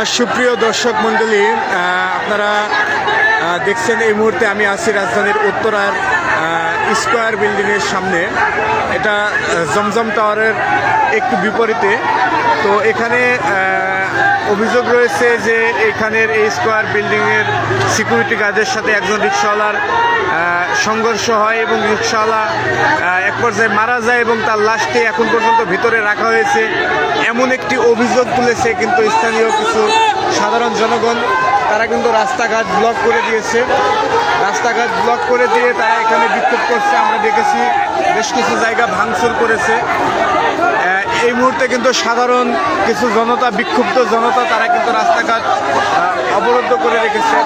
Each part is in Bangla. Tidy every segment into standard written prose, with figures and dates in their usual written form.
সুপ্রিয় দর্শক মণ্ডলী, আপনারা দেখছেন এই মুহূর্তে আমি আছি রাজধানীর উত্তরার স্কয়ার বিল্ডিংয়ের সামনে। এটা জমজম টাওয়ারের একটু বিপরীতে। তো এখানে অভিযোগ রয়েছে যে এখানের এই স্কয়ার বিল্ডিংয়ের সিকিউরিটি গার্ডের সাথে একজন রিকশাওয়ালার সংঘর্ষ হয় এবং রিকশাওয়ালা এক পর্যায়ে মারা যায় এবং তার লাশটি এখন পর্যন্ত ভিতরে রাখা হয়েছে, এমন একটি অভিযোগ তুলেছে কিন্তু স্থানীয় কিছু সাধারণ জনগণ। তারা কিন্তু রাস্তাঘাট ব্লক করে দিয়েছে, রাস্তাঘাট ব্লক করে দিয়ে তারা এখানে বিক্ষোভ করছে। আমরা দেখেছি বেশ কিছু জায়গা ভাঙচুর করেছে। এই মুহূর্তে কিন্তু সাধারণ কিছু জনতা, বিক্ষুব্ধ জনতা, তারা কিন্তু রাস্তাঘাট অবরুদ্ধ করে রেখেছে।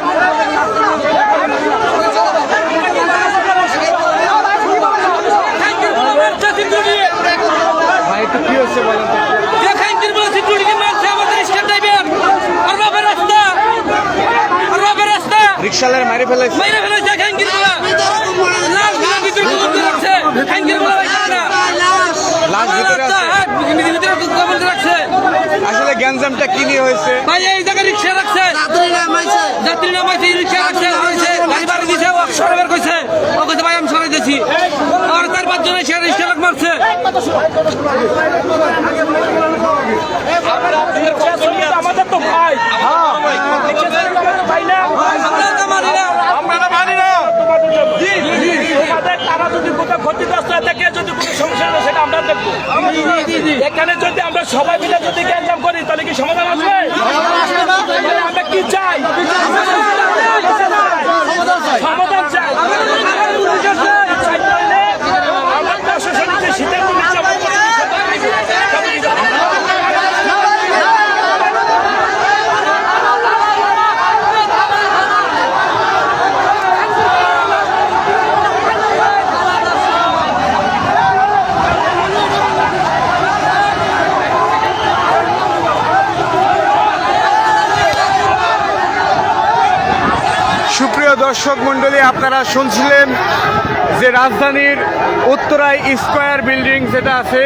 ভাই একটু কি হচ্ছে বলেন তো? রিকশালার মারি ফেলেছে। আসলে গ্যাঞ্জামটা কি নিয়ে হয়েছে? ভাই এই জায়গায় রিকশা রাখছে, যাত্রী নামাইছে, রিকশা রাখছে, গাড়ি বাড়ি দিছে, সরবের কইছে, ও কইছে ভাই আমি সরাই দিয়েছি। আর 4-5 জন এসে রিকশা লোক মারছে। আমাদের তো ভাই, তারা যদি কোথাও ক্ষতিগ্রস্ত থাকে, যদি কোনো সমস্যা হয় সেটা আমরা দেখবো। এখানে যদি আমরা সবাই মিলে যদি গ্যাঞ্জাম করি তাহলে কি সমাধান আসবে? আমরা কি চাই? সমাধান চাই। আমরা প্রশাসনকে শীতের সুপ্রিয় দর্শক মণ্ডলী, আপনারা শুনছিলেন যে রাজধানীর উত্তরায় স্কয়ার বিল্ডিং যেটা আছে,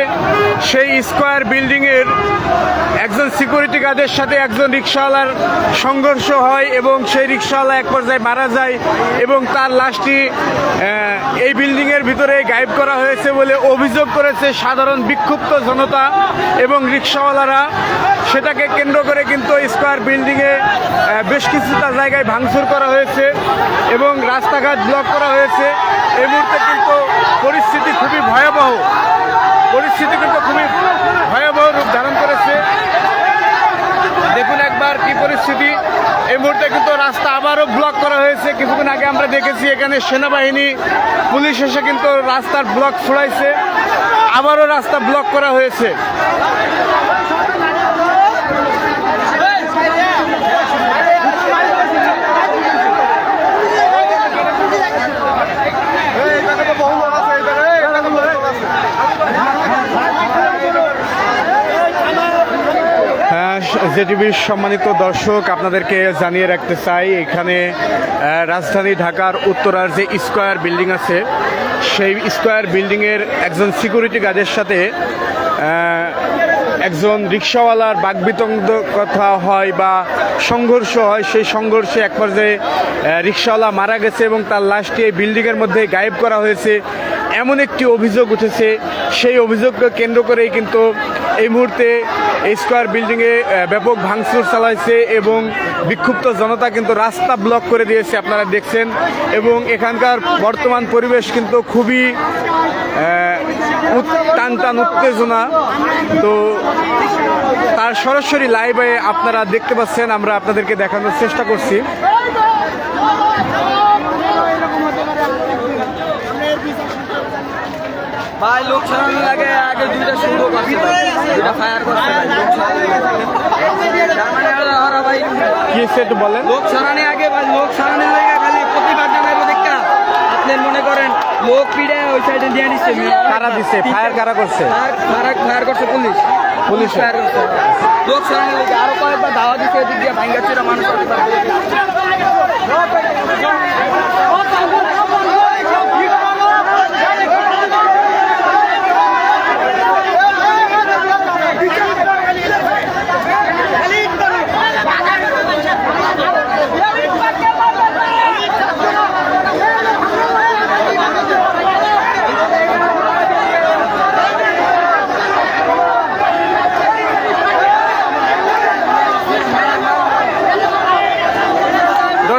সেই স্কয়ার বিল্ডিংয়ের একজন সিকিউরিটি গার্ডের সাথে একজন রিকশাওয়ালার সংঘর্ষ হয় এবং সেই রিকশাওয়ালা এক পর্যায়ে মারা যায় এবং তার লাশটি এই বিল্ডিংয়ের ভিতরে গায়েব করা হয়েছে বলে অভিযোগ করেছে সাধারণ বিক্ষুব্ধ জনতা এবং রিকশাওয়ালারা। সেটাকে কেন্দ্র করে কিন্তু স্কয়ার বিল্ডিংয়ে বেশ কিছুটা জায়গায় ভাঙচুর করা হয়েছে এবং রাস্তাঘাট ব্লক করা হয়েছে। এই মুহূর্তে কিন্তু পরিস্থিতি খুবই ভয়াবহ, পরিস্থিতি কিন্তু খুবই ভয়াবহ রূপ ধারণ করেছে। দেখুন একবার কি পরিস্থিতি। এই মুহূর্তে কিন্তু রাস্তা আবারও ব্লক করা হয়েছে। কিছুক্ষণ আগে আমরা দেখেছি এখানে সেনাবাহিনী, পুলিশ এসে কিন্তু রাস্তার ব্লক ছড়াইছে, আবারও রাস্তা ব্লক করা হয়েছে। জেটিভির সম্মানিত দর্শক, আপনাদেরকে জানিয়ে রাখতে চাই, এখানে রাজধানী ঢাকার উত্তরার যে স্কয়ার বিল্ডিং আছে, সেই স্কয়ার বিল্ডিংয়ের একজন সিকিউরিটি গার্ডের সাথে একজন রিকশাওয়ালার বাকবিতণ্ডা হয় বা সংঘর্ষ হয়। সেই সংঘর্ষে এক পর্যায়ে রিকশাওয়ালা মারা গেছে এবং তার লাশটি এই বিল্ডিংয়ের মধ্যে গায়েব করা হয়েছে, এমন একটি অভিযোগ উঠেছে। সেই অভিযোগকে কেন্দ্র করেই কিন্তু এই মুহূর্তে এই স্কয়ার বিল্ডিংয়ে ব্যাপক ভাঙচুর চালাইছে এবং বিক্ষুব্ধ জনতা কিন্তু রাস্তা ব্লক করে দিয়েছে, আপনারা দেখছেন। এবং এখানকার বর্তমান পরিবেশ কিন্তু খুবই টান উত্তেজনা। তো তার সরাসরি লাইভে আপনারা দেখতে পাচ্ছেন, আমরা আপনাদেরকে দেখানোর চেষ্টা করছি। ভাই লোক সরানোর আগে দুইটা সুযোগ আছে, দুইটা ফায়ার করছে ভাই। কি সেটা বলেন? লোক সরানোর আগে ভাই, লোক সরানোর আগে খালি প্রতিবাদ জানাইবো দেখা। আপনি মনে করেন লোক পিড়ে ওই সাইডে দিয়ে নিচ্ছে। কারা দিচ্ছে? ফায়ার কারা করছে? ফায়ার করছে পুলিশ, পুলিশ ফায়ার করছে। লোক সরানোর আগে আরো কয়েকবার ধাওয়া দিচ্ছে, এদিক দিয়ে ভাঙ্গাচ্ছে মানুষ।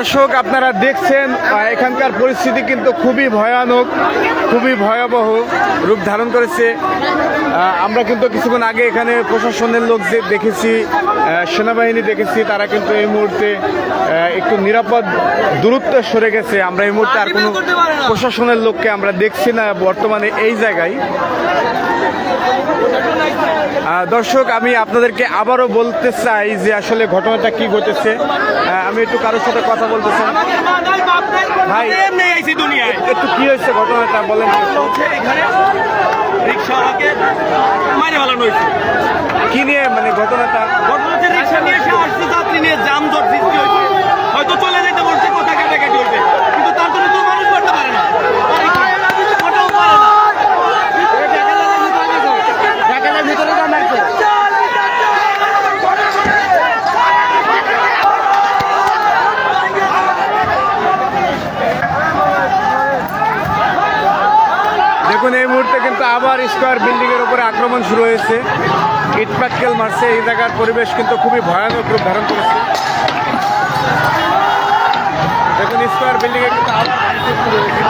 দর্শক আপনারা দেখছেন এখানকার পরিস্থিতি কিন্তু খুবই ভয়ানক, খুবই ভয়াবহ রূপ ধারণ করেছে। আমরা কিন্তু কিছুক্ষণ আগে এখানে প্রশাসনের লোক যে দেখেছি, সেনাবাহিনী দেখেছি, তারা কিন্তু এই মুহূর্তে একটু নিরাপদ দূরত্বে সরে গেছে। আমরা এই মুহূর্তে আর কোনো প্রশাসনের লোককে আমরা দেখছি না বর্তমানে এই জায়গায়। দর্শক আমি আপনাদেরকে আবারও বলতে চাই যে আসলে ঘটনাটা কি ঘটেছে। আমি একটু কারোর সাথে কথা বলতে চাই। ভাই একটু কি হয়েছে ঘটনাটা বলেন। রিক্সাওয়ালাকে মাইরে ফেলানো হয়েছে। কি নিয়ে মানে ঘটনাটা? ঘটনাতে রিক্সা নিয়ে এসে আসছে, যাত্রী নিয়ে যানজট সৃষ্টি হয়েছে। হয়তো চলে যেতে বলছে, কথা কাটাকাটি হয়েছে, কিন্তু তার জন্য তো মানুষ করতে পারে না। ওটাও পারে না। ভিতরে দেখুন এই মুহূর্তে কিন্তু আবার স্কয়ার বিল্ডিং এর উপরে আক্রমণ শুরু হয়েছে, ইট পাটকেল মারছে। এই জায়গার পরিবেশ কিন্তু খুবই ভয়ানক রূপ ধারণ করেছে। দেখুন স্কয়ার বিল্ডিং এ কিন্তু আবার ভাঙচুর শুরু হয়েছে।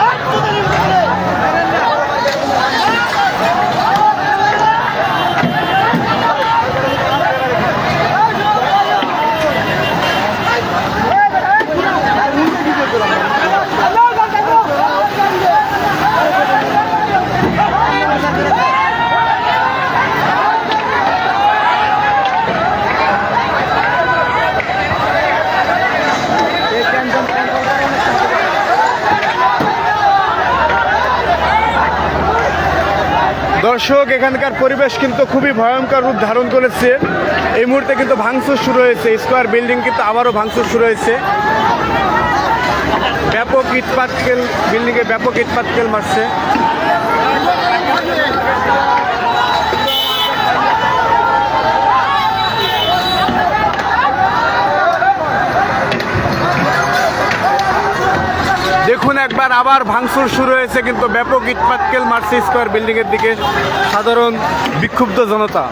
দর্শক এখানকার পরিবেশ কিন্তু খুবই ভয়ঙ্কর রূপ ধারণ করেছে। এই মুহূর্তে কিন্তু ভাঙচুর শুরু হয়েছে, স্কয়ার বিল্ডিং কিন্তু আবারও ভাঙচুর শুরু হয়েছে। ব্যাপক ইটপাটকেল বিল্ডিংয়ে ব্যাপক ইটপাটকেল মারছে। দেখুন একবার আবার ভাঙচুর শুরু হয়েছে, কিন্তু ব্যাপক ইটপাটকেল মারছে স্কয়ার বিল্ডিং এর দিকে সাধারণ বিক্ষুব্ধ জনতা।